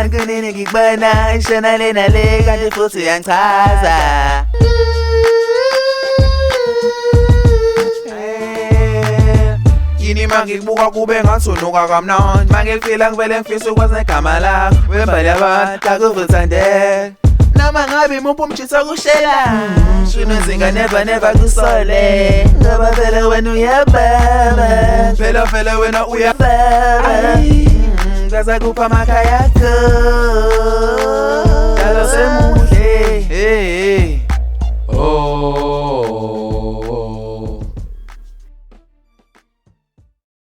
Kunini ngikubona ishona lena le kanti futhi uyangichaza. Yini mangikubuka kube ngathunuka kamnandi, mangifila ngivele ngifisa ukwazi negama lakho, wembali abantu akuvuthandeka noma ngabe imuphi umjisa kushela. Shino zinga never kusole, ngoba phela wena uyababa, phela wena uyababa, ngaza kupha amakhaya akho.